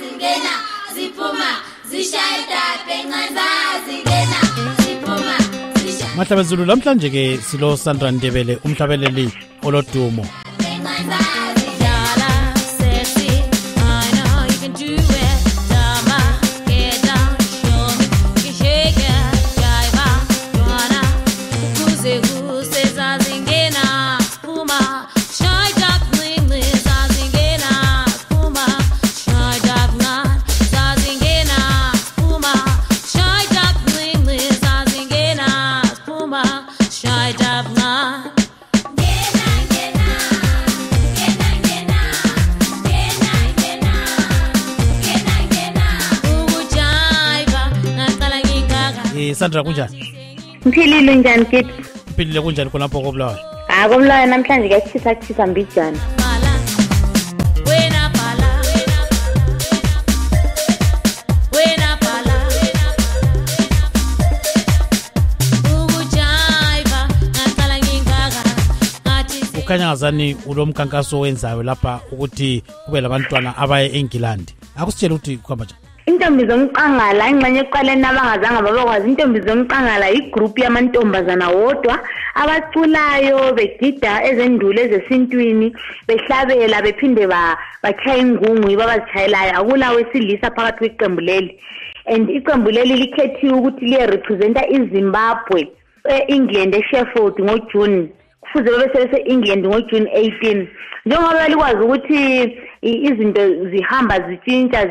zingena ziphuma zishayda pencaza zingena ziphuma zishayda. Mahlabezulu namhlanje ke silo Sandra Ndebele umhlabeleli olodumo. Sandra kunjani? Mphilile njani kithi? Mphilile kunjani khona lapho koBulawayo? KoBulawayo namhlanje kuyachisa mbijana. Ukhanya ngazani ulomkankaso wenzayo lapha ukuthi kube labantwana abaye eNgilandi. Akusitshela ukuthi kuhamba njani? Intombi zomqangala ingxenye eqaleni abangazange babakwazi intombi zomqangala igroup yamantombazana wodwa abaculayo begida ezendulo ezesintwini behlabela bephinde bakhaya ingungu babazitshayelayo akula wesilisa phakathi kweqembu leli and iqembu leli likhethiwe ukuthi liye representa iZimbabwe eEngland eSheffield ngoJune kufuze bese eEngland ngoJune 18 njengoba likwazi ukuthi izinto zihamba zitshintsha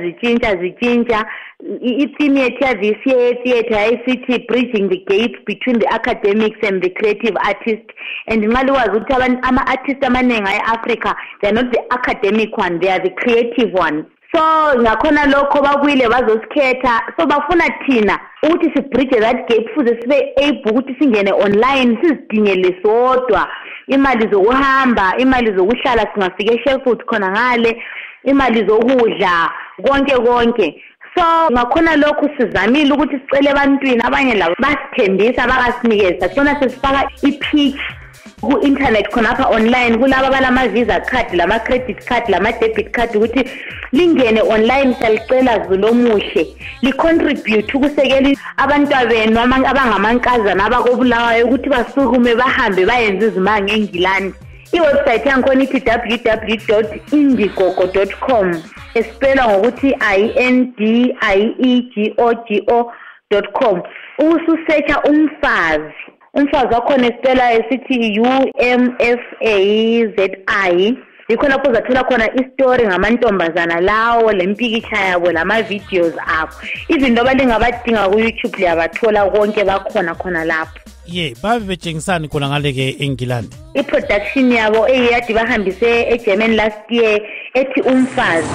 i-theme yethu this year theater ICT bridging the gap between the academics and the creative artists and nxa likwazi ukuthi ama-artists amaningi e-Africa they are not the academic one, they are the creative one. So ngakhona lokho bakwile bazosikhetha so bafuna thina ukuthi sibridge that gap fuze sibe able ukuthi singene online sizidingele sodwa imali zokuhamba imali zokuhlala singafika eSheffield khona ngale imali zokudla konke so ngakhona lokho sizamile ukuthi sicele ebantwini abanye labo basithembisa bakasinikeza sona sesifaka i-pitch ku-internet khonapha online kulabo abalama visa card lama credit card lama debit card ukuthi lingene online salicela Zulomuhle li-contribute ukusekela abantwabenu abangamankazana abakoBulawayo ukuthi basukume bahambe bayenze izimanga eNgilandi. I-website yankhona ithi www.indiegogo.com espela ngokuthi indiegogo.com ususearcha umfazi wakhona espela esithi UMFAZI yikho lapho uzathola khona istory ngamantombazana lawo lempikitsha yabo lama videos abo izinto balingabadinga ku YouTube liyabathola konke bakhona khona lapho. Babe betshengisani khona ngale ke eNgilandi? I-production yabo eyadi bahambise eGerman last year ethi umfazi.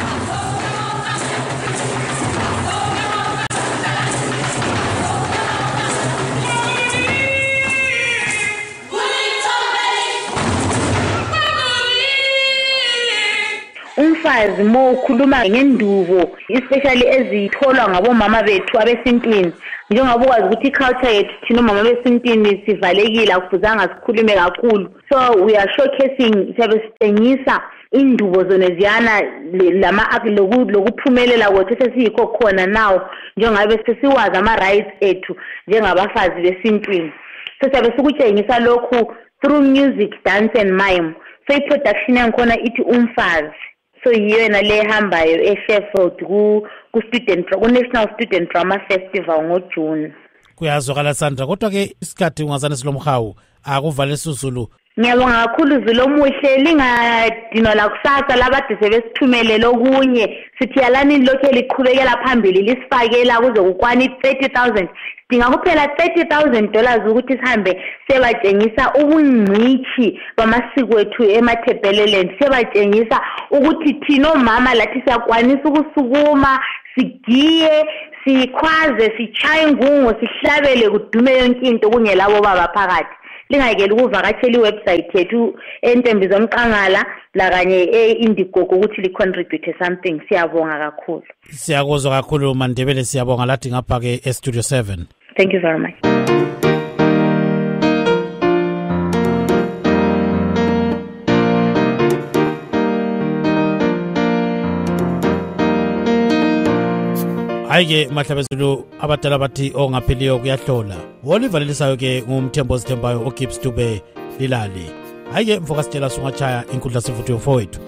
Umfazi mo ukhuluma ngendubo especially ezitholwa ngabomama bethu abesintwini njengoba ukwazi ukuthi iculture yethu thina omama besintwini sivalekile akufuzanga sikhulume kakhulu so we are showcasing siyabe sitshengisa indubo zoneziyana lokuphumelela kwethu sesiyikho khona now njengoba sesiwazi ama-rights ethu njengabafazi besintwini so siyabe sikutshengisa lokhu through music, dance and mime so i-production yankhona ithi umfazi. So yena le hambayo eSheffield ku National Student Drama Festival ngoJune. Kuyazwakala Sandra kodwa ke isikhathi ungazane silomhawu akuvale susulu. Ngiyabonga kakhulu Zulomuhle lingadinwa la kusasa labade sebesithumelele okunye sithi yalani lokho liqhubekela phambili lisifakela kuzokukwana i-30,000 sidinga kuphela $30,000 ukuthi sihambe sebatshengisa ubungcithi bamasiko ethu eMathebeleland sebatshengisa ukuthi thina omama lathi siyakwanisa ukusukuma sigiye sikhwaze sichaye ingungu sihlabele kudume yonke into kungelabo baba phakathi. Lingayekela ukuvakashela iwebsite yethu entombi zomqangala la kanye eIndiegogo ukuthi licontribute something. Siyabonga kakhulu. Siyakuzwa kakhulu Mandebele, siyabonga lathi ngapha ke eStudio 7. Thank you very much. Hayi-ke mahlabezulu abadala bathi ongapheliyo kuyahlola. Olivalelisayo ke ngumthembo Sithembayo oGibbs Dube Lilali. Hayi-ke mfoka sitshela sungachaya inkundla sivutho yofowethu.